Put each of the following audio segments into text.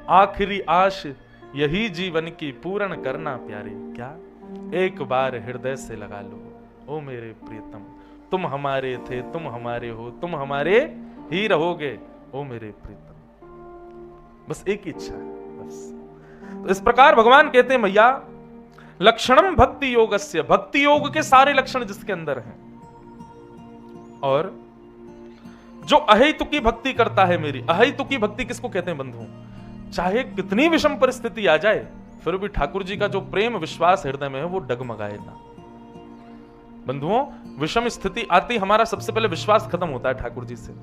आखिरी आश यही जीवन की पूर्ण करना प्यारे। क्या? एक बार हृदय से लगा लो, ओ मेरे प्रियतम, तुम हमारे थे, तुम हमारे हो, तुम हमारे ही रहोगे, ओ मेरे प्रियतम। बस एक ही इच्छा है, बस। तो इस प्रकार भगवान कहते हैं भैया, लक्षणम भक्ति योगस्य, भक्ति योग के सारे लक्षण जिसके अंदर हैं। और जो अहेतुकी भक्ति करता है मेरी, अहेतुकी भक्ति किसको कहते हैं बंधुओं? चाहे कितनी विषम परिस्थिति आ जाए, फिर भी ठाकुर जी का जो प्रेम विश्वास हृदय में है वो डगमगाए ना। बंधुओं, विषम स्थिति आती हमारा सबसे पहले विश्वास खत्म होता है ठाकुर जी से।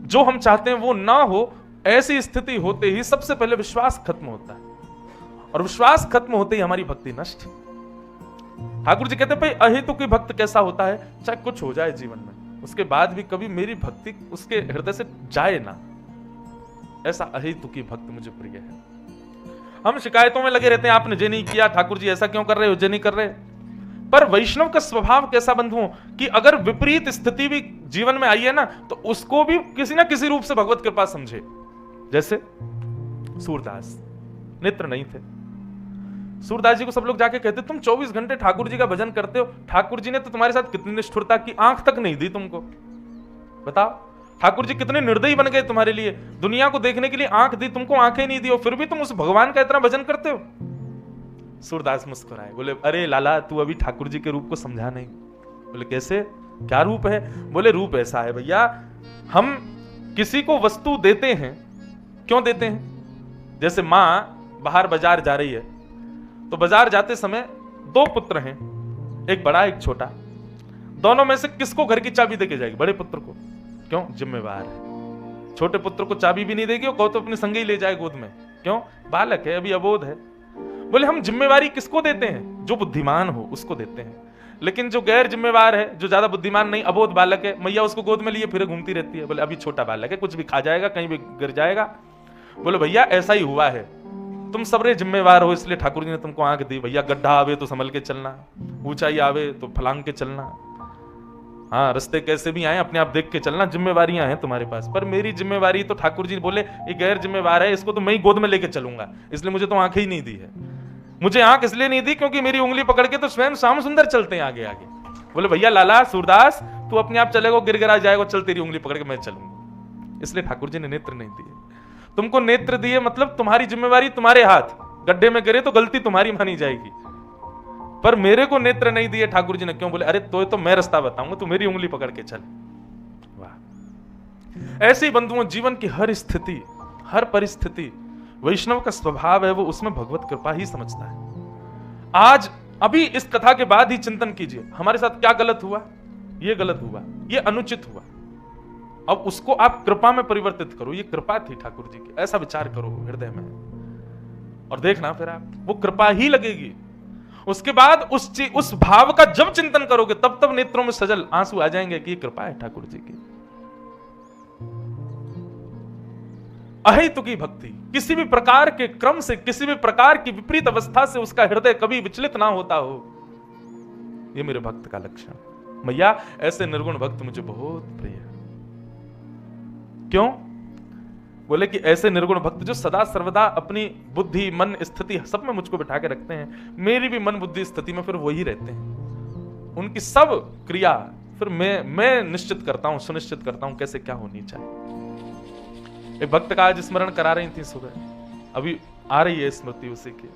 जो हम चाहते हैं वो ना हो, ऐसी स्थिति होते ही सबसे पहले विश्वास खत्म होता है, और विश्वास खत्म होते ही हमारी भक्ति नष्ट। ठाकुर जी कहते हैं भाई, अहेतुकी भक्त कैसा होता है? चाहे कुछ हो जाए जीवन में, उसके बाद भी कभी मेरी भक्ति उसके हृदय से जाए ना, ऐसा अहेतुकी भक्त मुझे प्रिय है। हम शिकायतों में लगे रहते हैं, आपने ये नहीं किया, ठाकुर जी ऐसा क्यों कर रहे हो, ये नहीं कर रहे। पर वैष्णव का स्वभाव कैसा बंधुओं कि अगर विपरीत स्थिति भी जीवन में आई है ना, तो उसको भी किसी ना किसी रूप से भगवत कृपा समझे। जैसे सूरदास, नेत्र नहीं थे, सूरदास जी को सब लोग जाके कहते, तुम 24 घंटे ठाकुर जी का भजन करते हो, ठाकुर जी ने तो तुम्हारे साथ कितनी निष्ठुरता की, आंख तक नहीं दी तुमको। बताओ, ठाकुर जी कितने निर्दयी बन गए तुम्हारे लिए, दुनिया को देखने के लिए आंख दी, तुमको आंखें नहीं दी, और फिर भी तुम उस भगवान का इतना भजन करते हो। सूरदास मुस्कुराए, बोले अरे लाला, तू अभी ठाकुर जी के रूप को समझा नहीं। बोले कैसे, क्या रूप है? बोले रूप ऐसा है भैया, हम किसी को वस्तु देते हैं, क्यों देते हैं? जैसे मां बाहर बाजार जा रही है, तो बाजार जाते समय दो पुत्र हैं, एक बड़ा एक छोटा, दोनों में से किसको घर की चाबी देके जाएगी? बड़े पुत्र को। क्यों? जिम्मेवार है। छोटे पुत्र को चाबी भी नहीं देगी, और कहो तो अपने संगे ही ले जाए गोद में। क्यों? बालक है, अभी अबोध है। बोले हम जिम्मेवारी किसको देते हैं? जो बुद्धिमान हो उसको देते हैं। लेकिन जो गैर जिम्मेवार है, जो ज्यादा बुद्धिमान नहीं, अबोध बालक है, मैया उसको गोद में लिए फिर घूमती रहती है। बोले अभी छोटा बालक है, कुछ भी खा जाएगा, कहीं भी गिर जाएगा। बोले भैया ऐसा ही हुआ है, तुम सबरे जिम्मेवार हो, इसलिए ठाकुर जी ने तुमको आंख दी। भैया गड्ढा आवे तो संभल के चलना, ऊंचाई आवे तो फलांग के चलना, हाँ रास्ते कैसे भी आए अपने आप देख के चलना, जिम्मेवारियां हैं तुम्हारे पास। पर मेरी जिम्मेवारी तो ठाकुर जी बोले ये गैर जिम्मेवार है, इसको तो मैं ही गोद में लेके चलूंगा, इसलिए मुझे तो आंखें ही नहीं दी है। मुझे आंख इसलिए नहीं दी क्योंकि मेरी उंगली पकड़ के तो स्वयं श्याम सुंदर चलते हैं आगे आगे। बोले भैया लाला सूरदास, तू अपने आप चलेगा, गिरगिरा जाएगा, चल तेरी उंगली पकड़ के मैं चलूंगा। इसलिए ठाकुर जी ने नेत्र नहीं दिए। तुमको नेत्र दिए मतलब तुम्हारी जिम्मेवारी तुम्हारे हाथ, गड्ढे में गिरे तो गलती तुम्हारी मानी जाएगी। पर मेरे को नेत्र नहीं दिए ठाकुर जी ने, क्यों? बोले अरे तो मैं रास्ता बताऊंगा, तू मेरी उंगली पकड़ के चल। वाह! ऐसे ही बंधुओं, जीवन की हर स्थिति, हर परिस्थिति, वैष्णव का स्वभाव है वो उसमें भगवत कृपा ही समझता है। आज अभी इस कथा के बाद ही चिंतन कीजिए, हमारे साथ क्या गलत हुआ, ये गलत हुआ, ये अनुचित हुआ, अब उसको आप कृपा में परिवर्तित करो। ये कृपा थी ठाकुर जी की, ऐसा विचार करो हृदय में, और देखना फिर आप वो कृपा ही लगेगी। उसके बाद उस भाव का जब चिंतन करोगे, तब तब नेत्रों में सजल आंसू आ जाएंगे कि ये कृपा है ठाकुर जी की। अहेतुकी भक्ति, किसी भी प्रकार के क्रम से, किसी भी प्रकार की विपरीत अवस्था से उसका हृदय कभी विचलित ना होता हो, ये मेरे भक्त का लक्षण। मैया ऐसे निर्गुण भक्त मुझे बहुत प्रिय है। क्यों? बोले कि ऐसे निर्गुण भक्त जो सदा सर्वदा अपनी बुद्धि, मन, स्थिति सब में मुझको बिठा के रखते हैं, मेरी भी मन बुद्धि स्थिति में फिर वही रहते हैं। उनकी सब क्रिया फिर मैं निश्चित करता हूं, सुनिश्चित करता हूं कैसे क्या होनी चाहिए। एक भक्त का आज स्मरण करा रही थी सुबह, अभी आ रही है स्मृति उसी की।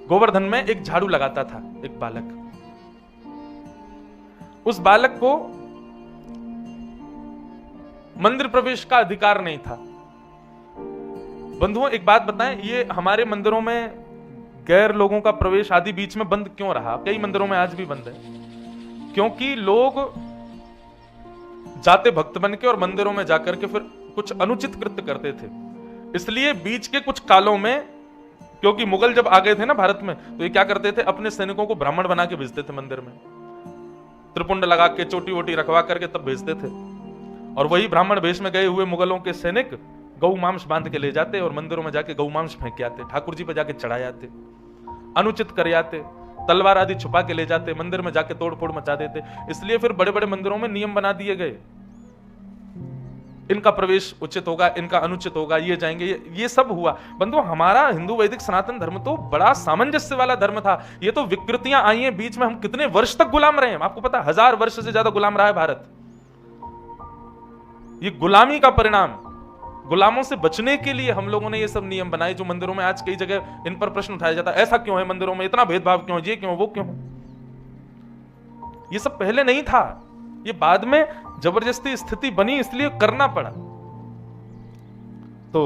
गोवर्धन में एक झाड़ू लगाता था एक बालक। उस बालक को मंदिर प्रवेश का अधिकार नहीं था। बंधुओं एक बात बताएं, ये हमारे मंदिरों में गैर लोगों का प्रवेश आदि बीच में बंद क्यों रहा? कई मंदिरों में आज भी बंद है, क्योंकि लोग जाते भक्त बन के और मंदिरों में जाकर के फिर कुछ अनुचित कृत्य करते थे। इसलिए बीच के कुछ कालों में, क्योंकि मुगल जब आ गए थे ना भारत में, तो ये क्या करते थे, अपने सैनिकों को ब्राह्मण बना के भेजते थे मंदिर में, त्रिपुंड लगा के चोटी वोटी रखवा करके तब भेजते थे। और वही ब्राह्मण वेश में गए हुए मुगलों के सैनिक गौ मांस बांध के ले जाते और मंदिरों में जाके गौ मांस फेंक आते, ठाकुर जी पे जाके चढ़ा जाते, अनुचित कर आते, तलवार आदि छुपा के ले जाते, मंदिर में जाके तोड़ फोड़ मचा देते। इसलिए फिर बड़े बड़े मंदिरों में नियम बना दिए गए इनका प्रवेश उचित होगा, इनका अनुचित होगा, ये जाएंगे, ये सब हुआ। बंधु, हमारा हिंदू वैदिक सनातन धर्म तो बड़ा सामंजस्य वाला धर्म था। ये तो विकृतियां आई हैं बीच में, हम कितने वर्ष तक गुलाम रहे हैं, आपको पता, 1000 वर्ष से ज्यादा गुलाम रहा है भारत। ये गुलामी का परिणाम, गुलामों से बचने के लिए हम लोगों ने ये सब नियम बनाए, जो मंदिरों में आज कई जगह इन पर प्रश्न उठाया जाता है, ऐसा क्यों है मंदिरों में, इतना भेदभाव क्यों, ये क्यों, वो क्यों। ये सब पहले नहीं था, ये बाद में जबरदस्ती स्थिति बनी, इसलिए करना पड़ा। तो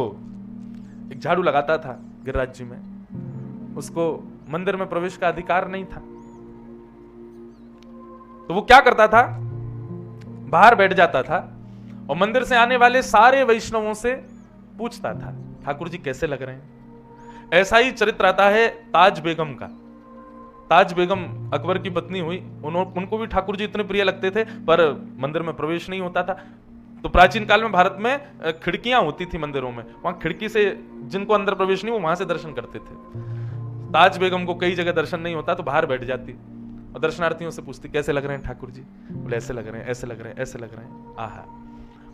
एक झाड़ू लगाता था गिरिराज जी में, उसको मंदिर में प्रवेश का अधिकार नहीं था, तो वो क्या करता था, बाहर बैठ जाता था और मंदिर से आने वाले सारे वैष्णवों से पूछता था, ठाकुर जी कैसे लग रहे हैं। ऐसा ही चरित्र आता है ताज बेगम का। ताज बेगम अकबर की पत्नी हुई, उनको भी ठाकुर जी इतने प्रिय लगते थे, पर मंदिर में प्रवेश नहीं होता था। तो प्राचीन काल में भारत में खिड़कियां होती थी मंदिरों में, वहां खिड़की से जिनको अंदर प्रवेश नहीं, वो वहां से दर्शन करते थे। ताज बेगम को कई जगह दर्शन नहीं होता, तो बाहर बैठ जाती और दर्शनार्थियों से पूछती, कैसे लग रहे हैं ठाकुर जी। बोले ऐसे लग रहे हैं, ऐसे लग रहे हैं, ऐसे लग रहे हैं। आहा,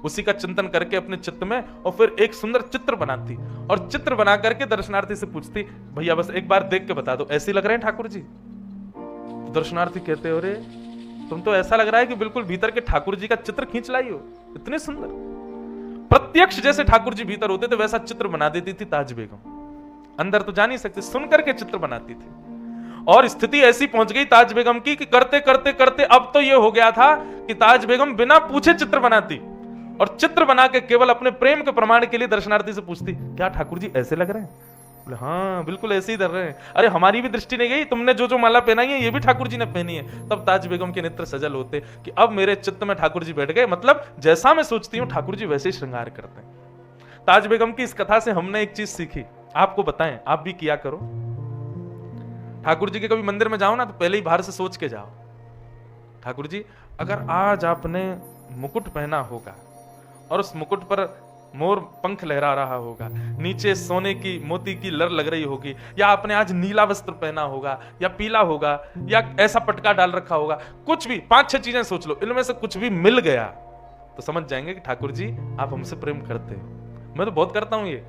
उसी का चिंतन करके अपने चित्त में, और फिर एक सुंदर चित्र बनाती, और चित्र बना करके दर्शनार्थी से पूछती, भैया बस एक बार देख के बता दो, ऐसे लग रहे हैं ठाकुर जी। तो दर्शनार्थी कहते, अरे तुम तो ऐसा लग रहा है कि बिल्कुल भीतर के ठाकुर जी का चित्र खींच लाई हो, इतने सुंदर। प्रत्यक्ष जैसे ठाकुर जी भीतर होते थे वैसा चित्र बना देती थी ताज बेगम। अंदर तो जा नहीं सकती, सुन करके चित्र बनाती थी। और स्थिति ऐसी पहुंच गई ताज बेगम की कि करते करते करते अब तो यह हो गया था कि ताज बेगम बिना पूछे चित्र बनाती, और चित्र बना के केवल अपने प्रेम के प्रमाण के लिए दर्शनार्थी से पूछती, क्या ठाकुर जी ऐसे लग रहे हैं। बोले हाँ बिल्कुल ऐसे ही धर रहे हैं। अरे हमारी भी दृष्टि नहीं गई, तुमने जो जो माला पहनाई है ये भी ठाकुर जी ने पहनी है। तब ताज बेगम के नेत्र सजल होते कि अब मेरे चित्त में ठाकुर जी बैठ गए, मतलब जैसा मैं सोचती हूँ ठाकुर जी वैसे ही श्रृंगार करते हैं। ताज बेगम की इस कथा से हमने एक चीज सीखी, आपको बताएं, आप भी किया करो। ठाकुर जी के कभी मंदिर में जाओ ना, तो पहले ही बाहर से सोच के जाओ, ठाकुर जी अगर आज आपने मुकुट पहना होगा और उस मुकुट पर मोर पंख लहरा रहा होगा, नीचे सोने की मोती की लर लग रही होगी, या आपने आज नीला वस्त्र पहना होगा, या पीला होगा, या ऐसा पटका डाल रखा होगा, कुछ भी 5-6 चीजें सोच लो, इनमें से कुछ भी मिल गया तो समझ जाएंगे कि ठाकुर जी आप हमसे प्रेम करते हो। मैं तो बहुत करता हूं ये,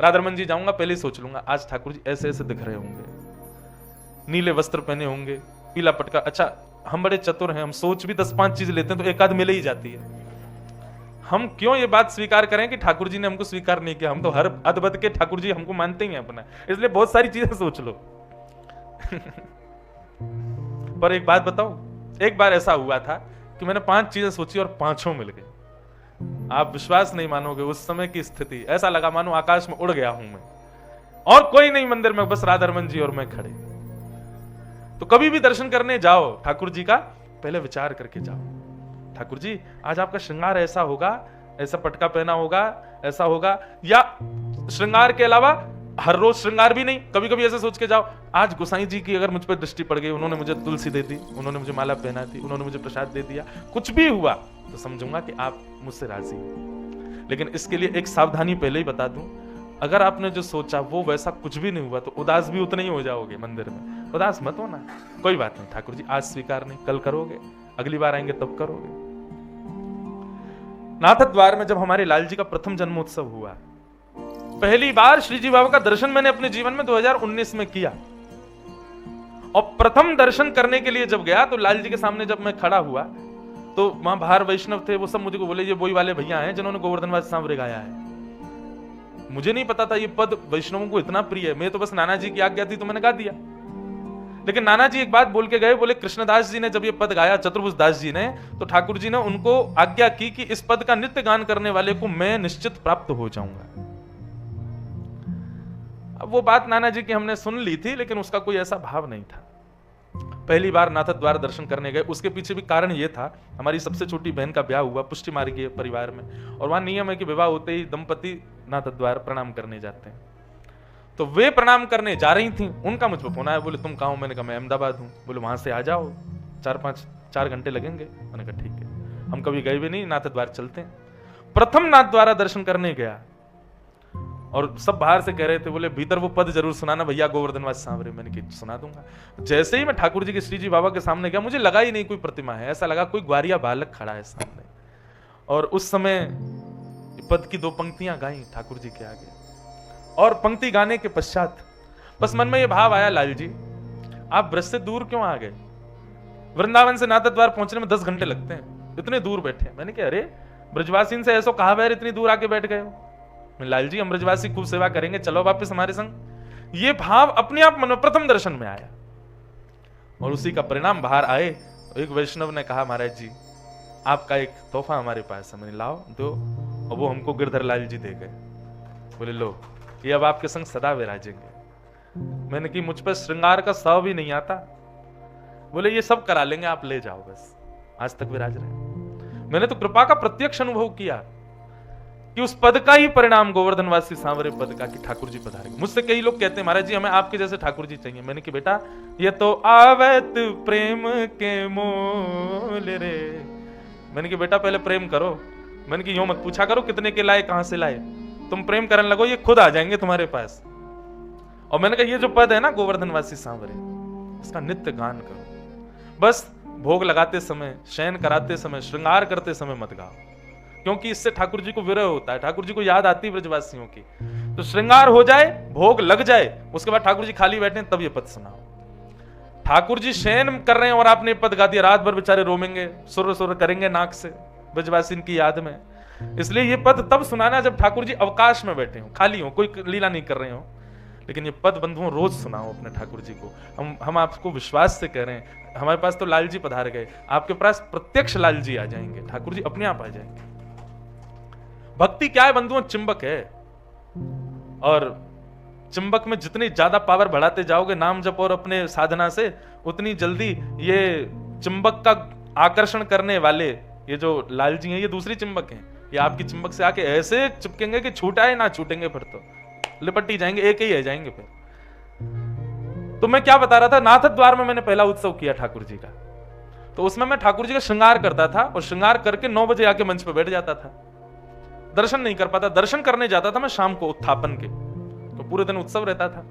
राधारमन जी जाऊंगा पहले ही सोच लूंगा आज ठाकुर जी ऐसे ऐसे दिख रहे होंगे, नीले वस्त्र पहने होंगे, पीला पटका। अच्छा हम बड़े चतुर हैं, हम सोच भी 10-5 चीज लेते हैं तो एक आध मिल ही जाती है। हम क्यों ये बात स्वीकार करें कि ठाकुर जी ने हमको स्वीकार नहीं किया, हम तो हर अदबद के ठाकुर जी हमको मानते ही हैं अपना, इसलिए बहुत सारी चीजें सोच लो। पर एक बात बताओ, एक बार ऐसा हुआ था कि मैंने 5 चीजें सोची और 5 मिल गई। आप विश्वास नहीं मानोगे उस समय की स्थिति, ऐसा लगा मानो आकाश में उड़ गया हूं मैं, और कोई नहीं मंदिर में, बस राधारमन जी और मैं खड़े। तो कभी भी दर्शन करने जाओ ठाकुर जी का, पहले विचार करके जाओ, ठाकुर जी आज आपका श्रृंगार ऐसा होगा, ऐसा पटका पहना होगा, ऐसा होगा, या श्रृंगार के अलावा हर रोज श्रृंगार भी नहीं, कभी कभी ऐसे सोच के जाओ, आज गोसाई जी की अगर मुझ पर दृष्टि पड़ गई, उन्होंने मुझे तुलसी दे दी, उन्होंने मुझे माला पहना दी, उन्होंने मुझे प्रसाद दे दिया, कुछ भी हुआ तो समझूंगा कि आप मुझसे राजी हो। लेकिन इसके लिए एक सावधानी पहले ही बता दूं, अगर आपने जो सोचा वो वैसा कुछ भी नहीं हुआ तो उदास भी उतने ही हो जाओगे मंदिर में। उदास मत होना, कोई बात नहीं, ठाकुर जी आज स्वीकार नहीं, कल करोगे, अगली बार आएंगे तब करोगे। नाथ द्वार में जब हमारे लाल जी का प्रथम जन्मोत्सव हुआ, पहली बार श्री जी बाबा का दर्शन मैंने अपने जीवन में 2019 में किया, और प्रथम दर्शन करने के लिए जब गया तो लाल जी के सामने जब मैं खड़ा हुआ तो वहां बाहर वैष्णव थे, वो सब मुझे बोले ये वही वाले भैया हैं जिन्होंने गोवर्धनवास सांवरे गाया है। मुझे नहीं पता था ये पद वैष्णवों को इतना प्रिय है, मैं तो बस नाना जी की आज्ञा थी तो मैंने गा दिया। लेकिन नाना जी एक बात बोल के गए, बोले कृष्णदास जी ने जब ये पद गाया, चतुर्भुज दास जी ने, तो ठाकुर जी ने उनको आज्ञा की कि इस पद का नित्य गान करने वाले को मैं निश्चित प्राप्त हो जाऊंगा। अब वो बात नाना जी की हमने सुन ली थी, लेकिन उसका कोई ऐसा भाव नहीं था। पहली बार नाथ द्वार दर्शन करने गए, उसके पीछे भी कारण ये था, हमारी सबसे छोटी बहन का ब्याह हुआ पुष्टि मार्गीय परिवार में, और वहां नियम है कि विवाह होते ही दंपति नाथ द्वार प्रणाम करने जाते हैं। तो वे प्रणाम करने जा रही थी, उनका मुझ पर फोन आया, बोले तुम कहाँ हो? मैंने कहा मैं अहमदाबाद हूँ। बोले वहां से आ जाओ, 4 घंटे लगेंगे। मैंने कहा ठीक है, हम कभी गए भी नहीं, नाथ द्वार चलते हैं। प्रथम नाथ द्वारा दर्शन करने गया और सब बाहर से कह रहे थे, बोले भीतर वो पद जरूर सुनाना भैया गोवर्धनवास सांवरे। मैंने कहा सुना दूंगा। जैसे ही मैं ठाकुर जी के श्री जी बाबा के सामने गया, मुझे लगा ही नहीं कोई प्रतिमा है, ऐसा लगा कोई ग्वारिया बालक खड़ा है सामने। और उस समय पद की 2 पंक्तियां गाई ठाकुर जी के आगे, और पंक्ति गाने के पश्चात बस मन में ये भाव आया, लाल जी आप ब्रज से दूर क्यों आ गए? वृंदावन से नाथ द्वार पहुंचने में 10 घंटे लगते हैं, इतने दूर बैठे। मैंने कहा अरे ब्रजवासी से ऐसो कहा बैर इतनी दूर आके बैठ गए हो? लाल जी हम ब्रजवासी खूब सेवा करेंगे, चलो वापस हमारे संग। ये भाव अपने आप मन में प्रथम दर्शन में आया, और उसी का परिणाम बाहर आए। एक वैष्णव ने कहा महाराज जी आपका एक तोहफा हमारे पास है। मैंने लाओ दो, और वो हमको गिरधर लाल जी दे गए। बोले लो ये अब आपके संग सदा विराजेंगे। मैंने कि मुझ पर श्रृंगार का सौ भी नहीं आता। बोले ये सब करा लेंगे, आप ले जाओ बस, आज तक विराज रहे। मैंने तो कृपा का प्रत्यक्ष अनुभव किया कि उस पद का ही परिणाम गोवर्धनवासी सांवरे पद का, कि ठाकुर जी पधारेंगे। मुझसे कई लोग कहते हैं महाराज जी हमें आपके जैसे ठाकुर जी चाहिए। मैंने कि बेटा ये तो आवत प्रेम के मोल रे। मैंने कि बेटा पहले प्रेम करो। मैंने कि यूं मत पूछा करो कितने के लाए कहां से लाए, तुम प्रेम करने लगो ये खुद आ जाएंगे तुम्हारे पास। और मैंने कहा ये जो पद है ना गोवर्धनवासी सांवरे, इसका नित्य गान करो। बस भोग लगाते समय, शयन कराते समय, श्रृंगार करते समय मत गाओ, क्योंकि इससे ठाकुर जी को विरह होता है, ठाकुर जी को याद आती है ब्रजवासियों की। तो श्रृंगार हो जाए, भोग लग जाए, उसके बाद ठाकुर जी खाली बैठे तब ये पद सुनाओ। ठाकुर जी शयन कर रहे हैं और आपने पद गा दिया, रात भर बेचारे रोमेंगे, सुर सुर करेंगे नाक से ब्रजवासी की याद में। इसलिए ये पद तब सुनाना जब ठाकुर जी अवकाश में बैठे हो, खाली हो, कोई लीला नहीं कर रहे हो। लेकिन ये पद बंधुओं रोज सुनाओ अपने ठाकुर जी को। हम आपको विश्वास से कह रहे हैं, हमारे पास तो लाल जी पधार गए, आपके पास प्रत्यक्ष लाल जी आ जाएंगे, ठाकुर जी अपने आप आ जाएंगे। भक्ति क्या है बंधुओं? चिंबक है, और चिंबक में जितनी ज्यादा पावर बढ़ाते जाओगे नाम जप और अपने साधना से, उतनी जल्दी ये चिंबक का आकर्षण करने वाले ये जो लाल जी हैं ये दूसरी चिंबक हैं, ये आपकी चिंबक से आके ऐसे चिपकेंगे कि छूटा है ना छूटेंगे, फिर तो लिपट ही जाएंगे, एक ही रह जाएंगे फिर। तो मैं क्या बता रहा था, नाथ द्वार में मैंने पहला उत्सव किया ठाकुर जी का, तो उसमें मैं ठाकुर जी का श्रृंगार करता था, और श्रृंगार करके 9 बजे आके मंच पे बैठ जाता था। दर्शन नहीं कर पाता, दर्शन करने जाता था मैं शाम को उत्थापन के, तो पूरे दिन उत्सव रहता था।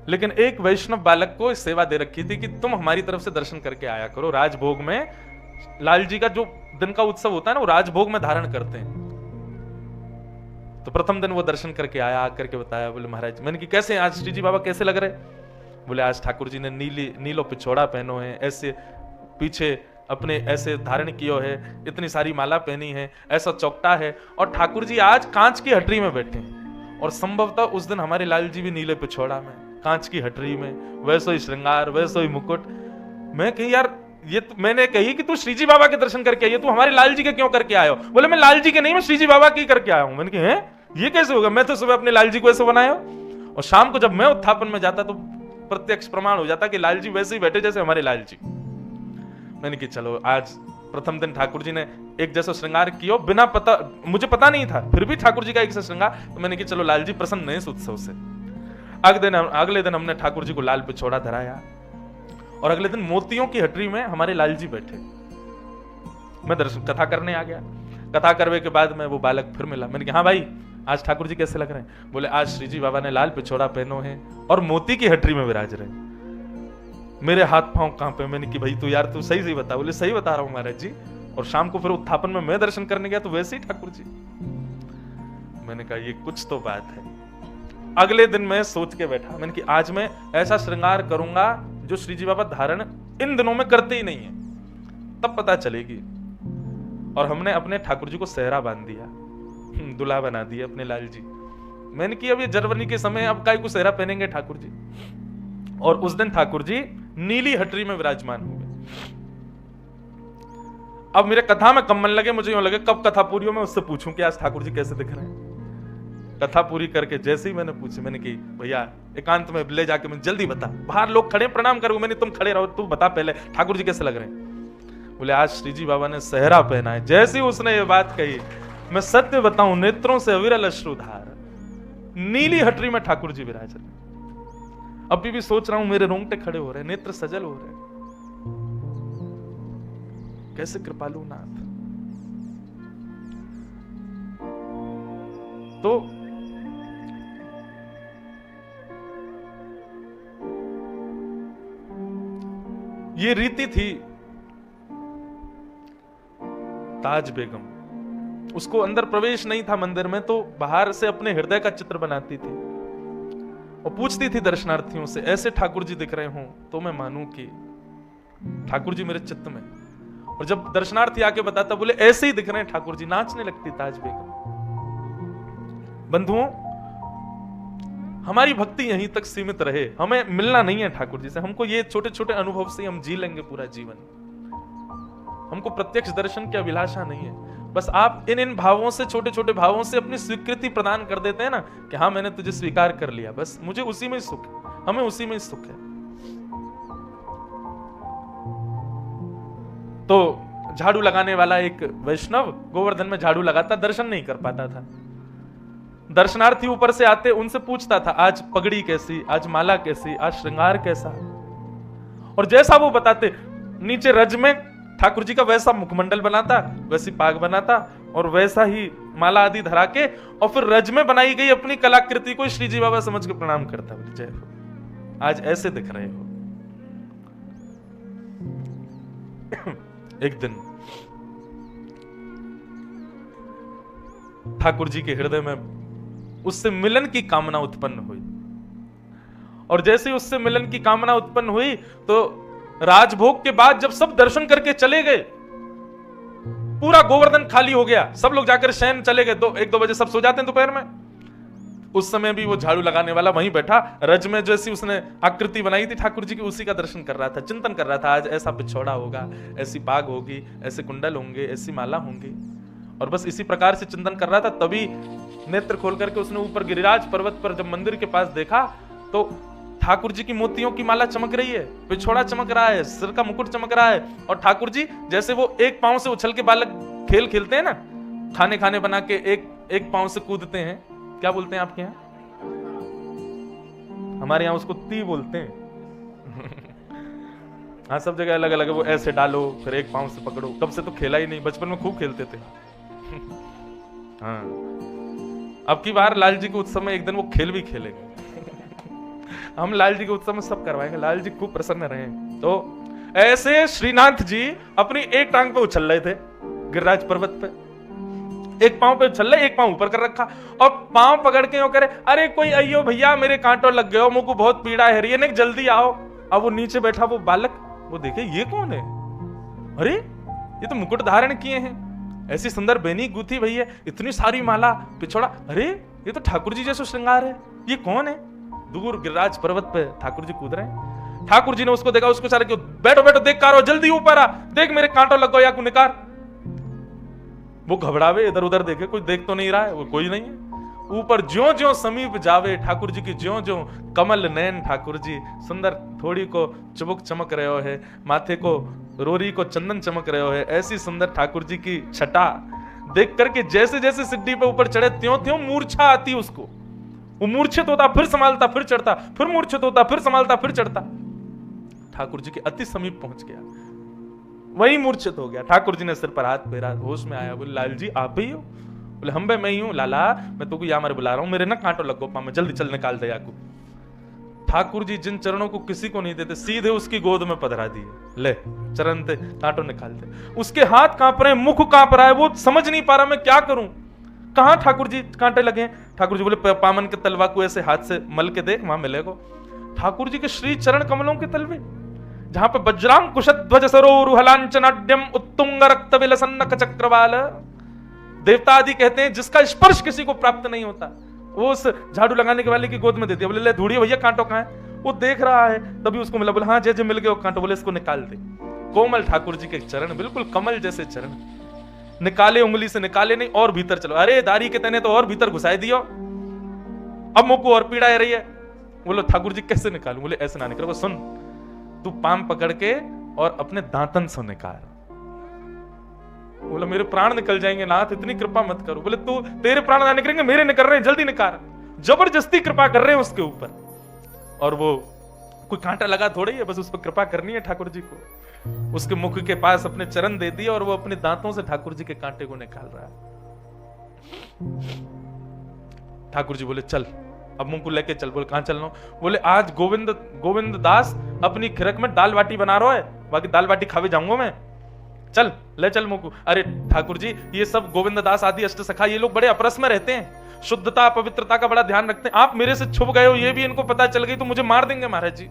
लेकिन एक वैष्णव बालक को सेवा दे रखी थी कि तुम हमारी तरफ से दर्शन करके आया करो। राजभोग में लाल जी का जो दिन का उत्सव होता है ना, वो राजभोग में धारण करते हैं। तो प्रथम दिन वो दर्शन करके आया, आकर के बताया, बोले महाराज, मैंने कि कैसे आज श्री जी बाबा कैसे लग रहे? बोले आज ठाकुर जी ने नीलो पिछोड़ा पहनो है, ऐसे पीछे अपने ऐसे धारण कियो है, इतनी सारी माला पहनी है, ऐसा चौकटा है, और ठाकुर जी आज कांच की हटरी में बैठे हैं। और संभवतः उस दिन हमारे लाल जी भी नीले पिछोड़ा में, कांच की हटरी में, वैसो ही श्रृंगार, वैसो ही मुकुट। मैं कही यार ये मैंने कही कि तू श्रीजी बाबा के दर्शन करके आई, तू हमारे लाल जी के क्यों करके आयो? बोले मैं लाल जी के नहीं, मैं श्रीजी बाबा की करके आया हूं। मैंने कहा ये कैसे होगा? मैं तो सुबह अपने लाल जी को ऐसे बनाया, और शाम को जब मैं उत्थापन में जाता तो प्रत्यक्ष प्रमाण हो जाता कि लाल जी वैसे ही बैठे जैसे हमारे लाल जी। मैंने कि चलो आज प्रथम दिन ठाकुर जी ने एक जैसा श्रृंगार किया, बिना पता, मुझे पता नहीं था, फिर भी ठाकुर जी का एक श्रृंगार, तो मैंने कि चलो लाल जी प्रसन्न है इस उत्सव से। अगले दिन हमने ठाकुर जी को लाल पिछोड़ा धराया, और अगले दिन मोतियों की हटरी में हमारे लाल जी बैठे। मैं दर्शन कथा करने आ गया। कथा करने के बाद में वो बालक फिर मिला। मैंने कहा हाँ भाई आज ठाकुर जी कैसे लग रहे हैं? बोले आज श्री जी बाबा ने लाल पिछोड़ा पहनो है और मोती की हटरी में विराज रहे। मेरे हाथ पांव कांपे। मैंने कि भाई तू यार तू सही बता। बोले सही बता रहा हूं महाराज जी। और शाम को फिर उत्थापन में मैं दर्शन करने गया तो वैसे ही ठाकुर जी। मैंने कहा ये कुछ तो बात है। अगले दिन मैं सोच के बैठा, मैंने कि आज मैं ऐसा श्रृंगार करूंगा जो श्री जी बाबा धारण इन दिनों में करते ही नहीं है, तब पता चलेगी। और हमने अपने ठाकुर जी को सेहरा बांध दिया, दुल्हा बना दिया अपने लाल जी। मैंने कि अब ये जनवरी के समय अब काय को सेहरा पहनेंगे ठाकुर जी। और उस दिन ठाकुर जी नीली हटरी में विराजमान हो गए। अब मेरे कथा में कम मन लगे, मुझे यूं लगे कब कथा पूरी हो मैं उससे पूछूं कि आज ठाकुर जी कैसे दिख रहे हैं। कथा पूरी करके जैसे ही मैंने पूछी, मैंने कि भैया एकांत में ले जाके मैं जल्दी बता, बाहर लोग खड़े प्रणाम करो। मैंने तुम खड़े रहो, तू बता पहले ठाकुर जी कैसे लग रहे हैं। बोले आज श्री जी बाबा ने सेहरा पहना है। जैसे ही उसने ये बात कही, मैं सत्य बताऊं नेत्रों से अविरल अश्रुधार, नीली हटरी में ठाकुर जी विराज रहे। अभी भी सोच रहा हूं, मेरे रोंगटे खड़े हो रहे, नेत्र सजल हो रहे। कैसे कृपालु नाथ। तो ये रीति थी ताज बेगम उसको अंदर प्रवेश नहीं था मंदिर में, तो बाहर से अपने हृदय का चित्र बनाती थी और पूछती थी दर्शनार्थियों से, ऐसे ठाकुर जी दिख रहे हों तो मैं मानूं कि ठाकुर जी मेरे चित्त में। और जब दर्शनार्थी आके बताता, बोले ऐसे ही दिख रहे हैं ठाकुर जी, नाचने लगती ताज बेगम। बंधुओं, हमारी भक्ति यहीं तक सीमित रहे, हमें मिलना नहीं है ठाकुर जी से। हमको ये छोटे छोटे अनुभव से हम जी लेंगे पूरा जीवन। हमको प्रत्यक्ष दर्शन की अभिलाषा नहीं है। बस आप इन भावों से, छोटे छोटे भावों से अपनी स्वीकृति प्रदान कर देते हैं ना, कि हाँ मैंने तुझे स्वीकार कर लिया, बस मुझे उसी में सुख है, हमें उसी में सुख है। तो झाड़ू लगाने वाला एक वैष्णव गोवर्धन में झाड़ू लगाता, दर्शन नहीं कर पाता था। दर्शनार्थी ऊपर से आते, उनसे पूछता था, आज पगड़ी कैसी, आज माला कैसी, आज श्रृंगार कैसा। और जैसा वो बताते, नीचे रज में ठाकुर जी का वैसा मुखमंडल बनाता, वैसी पाग बनाता, और वैसा ही माला आदि धरा के, और फिर रज में बनाई गई अपनी कलाकृति को श्री जी बाबा समझ के प्रणाम करता। बोले जय हो, आज ऐसे दिख रहे हो। एक दिन ठाकुर जी के हृदय में उससे मिलन की कामना उत्पन्न हुई, और जैसे ही उससे मिलन की कामना उत्पन्न हुई, तो राजभोग के बाद जब सब दर्शन करके चले गए, पूरा गोवर्धन खाली हो गया, सब लोग जाकर शयन चले गए, 1-2 बजे सब सो जाते हैं दोपहर में। उस समय भी वो झाड़ू लगाने वाला वहीं बैठा, रज में जैसी उसने आकृति बनाई थी ठाकुर जी की, उसी का दर्शन कर रहा था, चिंतन कर रहा था, आज ऐसा पिछौड़ा होगा, ऐसी पाग होगी, ऐसे कुंडल होंगे, ऐसी माला होंगी, और बस इसी प्रकार से चिंतन कर रहा था। तभी नेत्र खोल करके उसने ऊपर गिरिराज पर्वत पर जब मंदिर के पास देखा, तो ठाकुर जी की मोतियों की माला चमक रही है, पिछौड़ा चमक रहा है, सिर का मुकुट चमक रहा है, और ठाकुर जी जैसे वो एक पांव से उछल के बालक खेल खेलते हैं ना, खाने बना के एक पांव से कूदते हैं, क्या बोलते हैं आपके यहाँ? हमारे यहाँ उसको ती बोलते हैं। हाँ, सब जगह अलग अलग है। वो ऐसे डालो, फिर एक पांव से पकड़ो। कब से तो खेला ही नहीं, बचपन में खूब खेलते थे। हाँ, अब की बार लाल जी के उत्सव में एक दिन वो खेल भी खेलेंगे। हम लाल जी के उत्सव में सब करवाएंगे, लाल जी खूब प्रसन्न रहे। तो ऐसे श्रीनाथ जी अपनी एक टांग पे उछल रहे थे गिरिराज पर्वत पे, एक पांव पे उछल रहे, एक पांव ऊपर कर रखा, और पांव पकड़ के करे, अरे कोई अयो भैया मेरे कांटों लग गए हो, मुझको बहुत पीड़ा है, ये नहीं जल्दी आओ। अब वो नीचे बैठा वो बालक, वो देखे ये कौन है, अरे ये तो मुकुट धारण किए हैं, ऐसी सुंदर बेनी गूथी भैया, इतनी सारी माला, पिछोड़ा, अरे ये तो ठाकुर जी जैसा श्रृंगार है, ये कौन है? दूर गिरिराज पर्वत पे ठाकुर जी कूद रहे हैं। ठाकुर जी ने उसको देखा, उसको सारे बैठो बैठो, देख कारो, जल्दी ऊपर आ, देख मेरे कांटों लग गो या को निकार। वो घबरावे, इधर उधर देखे, कोई देख तो नहीं रहा है, वो कोई नहीं है। ऊपर ज्यों ज्यों समीप जावे ठाकुर जी की, ज्यों ज्यों कमल नैन ठाकुर जी, सुंदर थोड़ी को चुबुक चमक रहे हो है, माथे को रोरी को चंदन चमक रहे हो है, ऐसी सुंदर ठाकुर जी की छटा देख करके जैसे जैसे सिड्डी पे ऊपर चढ़े, त्यों त्यों मूर्छा आती उसको। वो मूर्छित होता, फिर संभालता, फिर चढ़ता, फिर मूर्छित होता, फिर संभालता, फिर चढ़ता। ठाकुर जी के अति समीप पहुंच गया, वही मूर्छित हो गया। ठाकुर जी ने सिर पर हाथ फेरा, होश में आया, बोले लाल जी आप ही हो? बोले हम मैं ही हूं लाला, मैं तो यहाँ मारे बुला रहा हूं, मेरे ना कांटो लगो पाँव में, जल्दी चल निकाल दे याकू। ठाकुर जी जिन चरणों को किसी को नहीं देते, सीधे उसकी गोद में पधरा दिए, ले चरण थे, कांटो निकाल दे। उसके हाथ कांप रहे, मुख कांप रहा है, वो समझ नहीं पा रहा मैं क्या करूं, कहां ठाकुर जी कांटे लगे। ठाकुर जी बोले पामन के तलवा को ऐसे हाथ से मल के देख, वहां मिलेगा। ठाकुर जी के श्री चरण कमलों के तलवे, जहां पे वज्रांग कुशध्वज सरोरुहलांचनाड्यम उत्तुंग रक्त विलसन्नक चक्रवाल, देवता आदि कहते हैं जिसका स्पर्श किसी को प्राप्त नहीं होता, वो उस झाड़ू लगाने के वाले की गोद में देती है। बोले ले धूड़ी भैया कांटो कहां है? वो देख रहा है, तभी उसको मिला। बोले हाँ जय मिल गए कांटो। बोले इसको निकाल दे। कोमल ठाकुर जी के चरण, बिल्कुल कमल जैसे चरण, निकाले उंगली से, निकाले नहीं, और भीतर चलो। अरे दारी के तने तो और भीतर घुसाई दियो, अब मुझको और पीड़ा आ रही है। बोलो ठाकुर जी कैसे निकालूं? बोले ऐसे ना निकालो, सुन तू पाम पकड़ के और अपने दांतन से निकाल। बोला मेरे प्राण निकल जाएंगे नाथ, इतनी कृपा मत करो। बोले तू, तेरे प्राण ना निकलेंगे, मेरे निकल रहे हैं, जल्दी निकाल। जबरदस्ती कृपा कर रहे हैं उसके ऊपर, और वो कोई कांटा लगा थोड़ी है, बस उस पर कृपा करनी है ठाकुर जी को। उसके मुख के पास अपने चरण दे दिए, और वो अपने दांतों से ठाकुर जी के कांटे को निकाल रहा है। ठाकुर जी बोले चल, अब मुंह को लेके चल। बोले कहां चलना? बोले आज गोविंद दास अपनी खिरक में दाल बाटी बना रहा है, बाकी दाल बाटी खावे जाऊंगा मैं। चल ले चल मुकु। अरे ठाकुर जी, ये सब गोविंद दास आदि अष्ट सखा, ये लोग बड़े अपरस में रहते हैं, शुद्धता पवित्रता का बड़ा ध्यान रखते हैं। आप मेरे से छुप गए हो, ये भी इनको पता चल गई तो मुझे मार देंगे महाराज जी।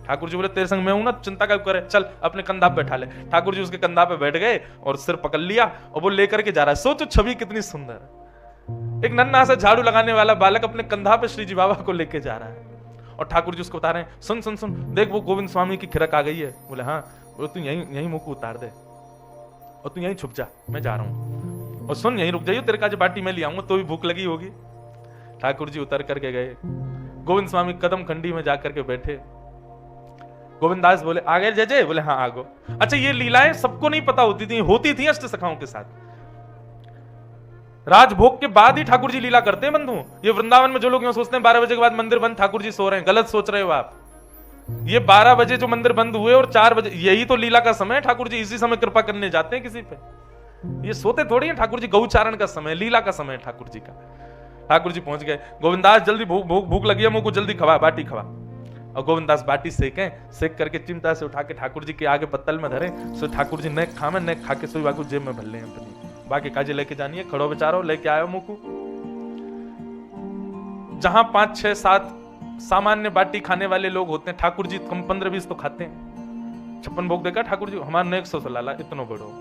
ठाकुर जी बोले तेरे संग मैं हूं ना, चिंता क्या करे, चल अपने कंधा पे बैठा ले। ठाकुर जी उसके कंधा पे बैठ गए और सिर पकड़ लिया और वो लेकर के जा रहा है। सोचो छवि कितनी सुंदर, एक नन्हा सा झाड़ू लगाने वाला बालक अपने कंधा पे श्री जी बाबा को लेके जा रहा है और ठाकुर जी उसको बता रहे हैं, सुन सुन सुन, देख वो गोविंद स्वामी की खिरक आ गई है। बोले हाँ। बोले तू यहीं मुंह को उतार दे और तू यहीं छुप जा, मैं जा रहा हूं। और सुन, यहीं रुक जाइयो, तेरे का जो बाटी मैं ले आऊंगा, तो भी भूख लगी होगी। ठाकुर जी उतर करके गए, गोविंद स्वामी कदम खंडी में जाकर के बैठे। गोविंदास बोले आ गए जय जय? बोले हाँ आ गो। अच्छा, ये लीलाएं सबको नहीं पता होती थी अष्ट सखाओं के साथ। राजभोग के बाद ही ठाकुर जी लीला करते हैं बंधु। ये वृंदावन में जो लोग सोचते हैं 12 बजे के बाद मंदिर बंद, ठाकुर जी सो रहे हैं, गलत सोच रहे हो आप। ये 12 बजे जो मंदिर बंद हुए और 4 बजे, यही तो लीला का समय है। ठाकुर जी इसी समय कृपा करने जाते हैं किसी पे, ये सोते थोड़ी है। ठाकुर जी गौचारण का समय, लीला का समय है ठाकुर जी का। ठाकुर जी पहुंच गए। गोविंदास जल्दी भूख लगी है, मुझको जल्दी खवा, बाटी खवा। और गोविंदास बाटी सेक करके चिमटा से उठा के ठाकुर जी के आगे पत्तल में धरे। सो ठाकुर जी न खावे, न खा के सोई बाकू जेब में भर ले अपनी, बाकी काजे लेके जानी है। खड़ो बेचारो लेके आयो मुकू। जहां 5 6 7 सामान्य बाटी खाने वाले लोग होते हैं, ठाकुर जी कम 15-20 तो खाते हैं। 56 भोग देखा ठाकुर जी, हमारा 100 से लाला इतनो बड़ो,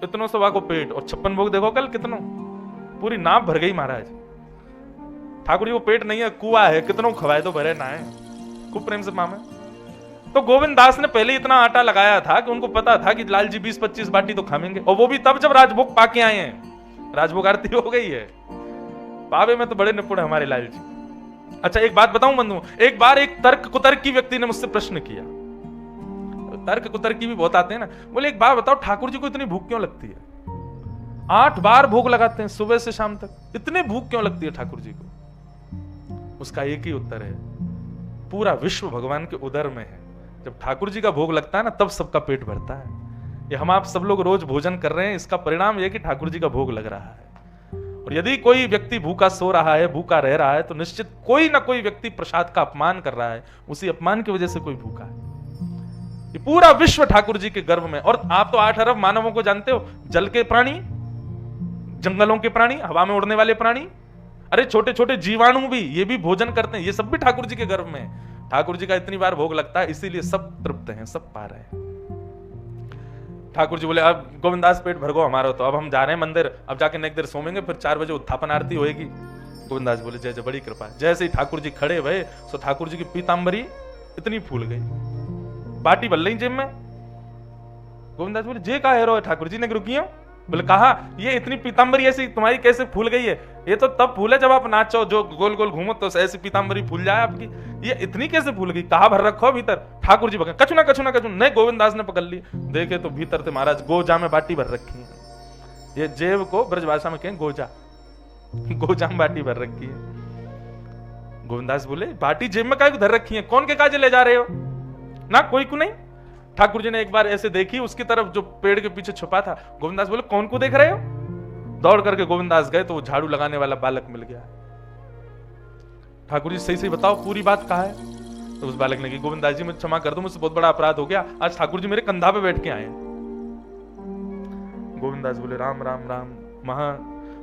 इतनो से वाको पेट। और 56 भोग देखो कल कितनो, पूरी नाप भर गई महाराज। ठाकुर जी वो पेट नहीं है, कुआ है, कितनों खवाए तो भरे ना है। खूब प्रेम से मामे। तो गोविंद दास ने पहले इतना आटा लगाया था कि उनको पता था कि लाल जी 20-25 बाटी तो खाएंगे, और वो भी तब जब राजभोग पाके आए हैं। राजभोग आरती हो गई है, पावे में तो बड़े निपुण है हमारे लाल जी। अच्छा एक बात बताऊं बंधु, एक बार एक तर्क कुतर्की व्यक्ति ने मुझसे प्रश्न किया। तर्क कुतर्की भी बहुत आते हैं ना। बोले एक बात बताओ, ठाकुर जी को इतनी भूख क्यों लगती है? 8 बार भोग लगाते हैं सुबह से शाम तक, इतने भूख क्यों लगती है ठाकुर जी को? उसका एक ही उत्तर है, पूरा विश्व भगवान के उदर में है। जब ठाकुर जी का भोग लगता है ना, तब सबका पेट भरता है। ये हम आप सब लोग रोज भोजन कर रहे हैं, इसका परिणाम यह कि ठाकुर जी का भोग लग रहा है। और यदि कोई व्यक्ति भूखा सो रहा है, भूखा रह रहा है, तो निश्चित कोई ना कोई व्यक्ति प्रसाद का अपमान कर रहा है, उसी अपमान की वजह से कोई भूखा है। ये पूरा विश्व ठाकुर जी के गर्भ में। और आप तो 8 अरब मानवों को जानते हो, जल के प्राणी, जंगलों के प्राणी, हवा में उड़ने वाले प्राणी, अरे छोटे छोटे जीवाणु भी, ये भी भोजन करते हैं। ये सब भी ठाकुर जी के गर्भ में है। ठाकुर जी का इतनी बार भोग लगता है, इसीलिए सब तृप्त हैं, सब पा रहे हैं। ठाकुर जी बोले अब गोविंदास पेट भर गो हमारा, तो अब हम जा रहे हैं मंदिर, अब जाके नेक देर सोमेंगे, फिर 4 बजे उत्थापन आरती होएगी। गोविंदास बोले जय जय, बड़ी कृपा। जैसे ही ठाकुर जी खड़े भये, सो ठाकुर जी की पीतांबरी इतनी फूल गई, बाटी बल रही जेब में। गोविंदास बोले जे का हेरो है ठाकुर जी ने रुकी। बोले कहा ये इतनी पीतांबरी ऐसी तुम्हारी कैसे फूल गई है? ये तो तब फूले जब आप नाचो, जो गोल गोल घूमो तो ऐसी पीतांबरी फूल जाए आपकी, ये इतनी कैसे फूल गई? कहा भर रखो भीतर। ठाकुर जी कछु ना कछु ना कछु नहीं। गोविंदास ने पकड़ ली, देखे तो भीतर थे महाराज गोजा में बाटी भर रखी है। ये जेब को ब्रज भाषा में कहें गोजा, गोजा में बाटी भर रखी है। गोविंदास बोले बाटी जेब में काय धर रखी है, कौन के काजे ले जा रहे हो? ना कोई को नहीं। ठाकुर जी ने एक बार ऐसे देखी उसकी तरफ जो पेड़ के पीछे छुपा था। गोविंदास बोले कौन को देख रहे हो? दौड़ करके गोविंदास गए तो वो झाड़ू लगाने वाला बालक मिल गया। ठाकुर जी सही सही बताओ पूरी बात कहा है? तो उस बालक ने कहा गोविंदास जी मुझे क्षमा कर दो, मुझसे बहुत बड़ा अपराध हो गया, आज ठाकुर जी मेरे कंधा पे बैठ के आए। गोविंदास बोले राम राम राम, महा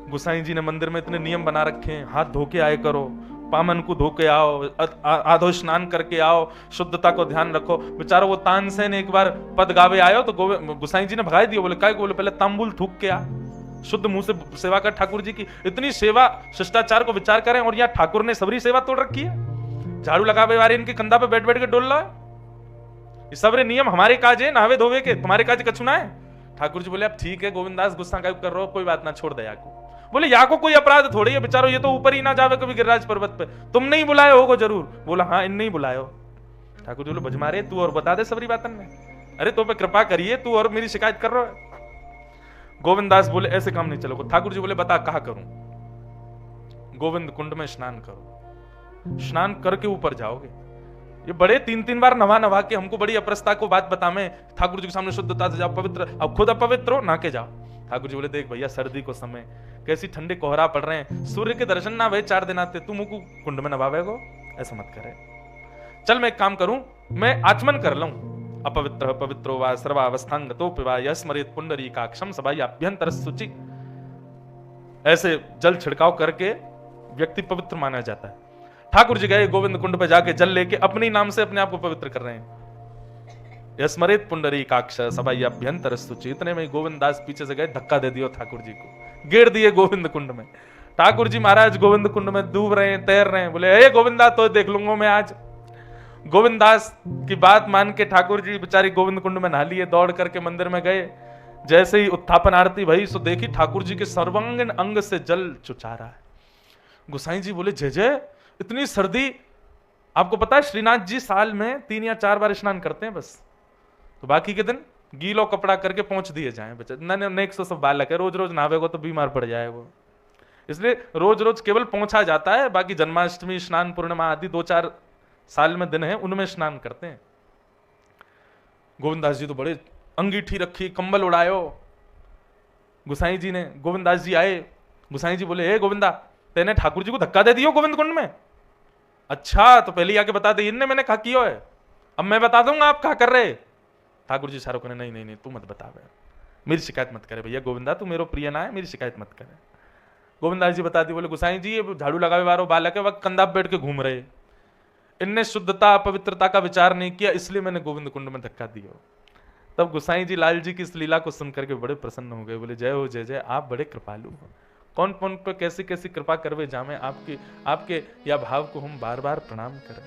गुसाई जी ने मंदिर में इतने नियम बना रखे हैं, हाथ धो के आए करो, पामन को धो के आओ, आधो स्नान करके आओ, शुद्धता को ध्यान रखो। बेचारा वो तानसेन एक बार पद गावे आयो तो गुसाई जी ने भगाई दिया। बोले काय? बोले पहले तांबुल थूक के आ, शुद्ध मुंह से सेवा कर ठाकुर जी की। इतनी सेवा शिष्टाचार को विचार करें, और यहाँ ठाकुर ने सबरी सेवा तोड़ रखी है। झाड़ू लगावे वाले इनके कंधा पे बैठ बैठ के डोल रहा है। ये सबरे नियम हमारे काज है, नहावे धोवे के, तुम्हारे काज कछु ना है। ठाकुर जी बोले अब ठीक है गोविंदास, गुस्सा कर रहे हो, कोई बात ना, छोड़ दे याको। बोले या को कोई अपराध थोड़ी है, बेचारो ये तो ऊपर ही ना जावे कभी गिरिराज पर्वत पे, तुम नहीं बुलाए होगो जरूर। बोला हाँ इन नहीं बुलाए हो। ठाकुर जी बोले भजमारे तू और बता दे सबरी बातन में, अरे तो पे कृपा करिए, तू और मेरी शिकायत कर रहा है। गोविंदास बोले ऐसे काम नहीं चलोगे। ठाकुर जी बोले बता कहा करूं? गोविंद कुंड में स्नान करो, स्नान करके ऊपर जाओगे। ये बड़े 3-3 बार नवा के हमको बड़ी अपरसता को बात बतावे, ठाकुर जी के सामने शुद्धता से जाओ, पवित्र, अब खुद अपवित्र हो ना के जाओ। ठाकुर जी बोले देख भैया सर्दी को समय, कैसी ठंडे कोहरा पड़ रहे हैं, सूर्य के दर्शन ना भय 4 दिन आते, तू मुझको कुंड में नवावेगो, ऐसा मत करे। चल मैं एक काम करूं, मैं आचमन कर लूं, अपवित्र पवित्रो वा सर्वावस्थांगतो पिवा यस्मरेत पुंडरीकाक्षम सभाई अभ्यंतर शुचि। ऐसे जल छिड़काव करके व्यक्ति पवित्र माना जाता है। ठाकुर जी गए गोविंद कुंड पे जाके जल लेके अपने नाम से अपने आप को पवित्र कर रहे हैं। यस्मरेत पुंडरीकाक्ष सभाई अभ्यंतर शुचि। इतने में गोविंददास पीछे से गए, धक्का दे दियो ठाकुर जी को, गिर दिए गोविंद कुंड में। ठाकुर जी महाराज गोविंद कुंड में डूब रहे हैं, तैर रहे हैं। बोले हे गोविंदा तो देख लूंगा मैं आज। गोविंददास की बात मान के ठाकुर जी बेचारी गोविंद कुंड में नहा लिए, दौड़ करके मंदिर में गए। जैसे ही उत्थापन आरती भई सो देखी ठाकुर जी के सर्वांगीण अंग से जल चुचा रहा है। गोसाई जी बोले जय जय, इतनी सर्दी। आपको पता है श्रीनाथ जी साल में 3 या 4 बार स्नान करते हैं बस, तो बाकी के दिन गीलो कपड़ा करके पहुंच दिए जाए। बच्चे नेक सो सब बालक है, रोज रोज नहावेगा तो बीमार पड़ जाएगा, इसलिए रोज रोज केवल पहुंचा जाता है। बाकी जन्माष्टमी, स्नान पूर्णिमा आदि 2-4 साल में दिन है, उनमें स्नान करते हैं। गोविंददास जी तो बड़े अंगीठी रखी, कंबल उड़ायो। गुसाई जी ने, गोविंददास जी आए, गुसाई जी बोले हे गोविंदा, तेने ठाकुर जी को धक्का दे दियो गोविंद कुंड में? अच्छा तो पहले आके बता दे, इनने मैंने कहा किया है, अब मैं बता दूंगा आप क्या कर रहे। ठाकुर जी सारों को नहीं नहीं नहीं तू मत बता, मेरी शिकायत मत करे भैया, गोविंदा तू मेरो प्रिय ना है, मेरी शिकायत मत करे। गोविंददास जी बता दी, बोले गुसाई जी ये झाड़ू लगावे वालों बालक है, वक्त कंधा बैठ के घूम रहे, इनने शुद्धता पवित्रता का विचार नहीं किया, इसलिए मैंने गोविंद कुंड में धक्का दिया। तब गुसाई जी लाल जी की इस लीला को सुनकर के बड़े प्रसन्न हो गए। बोले जय हो जय जय, आप बड़े कृपालु हो, कौन कौन पर कैसी कैसी कृपा करवे जामे, आपके या भाव को हम बार बार प्रणाम करें।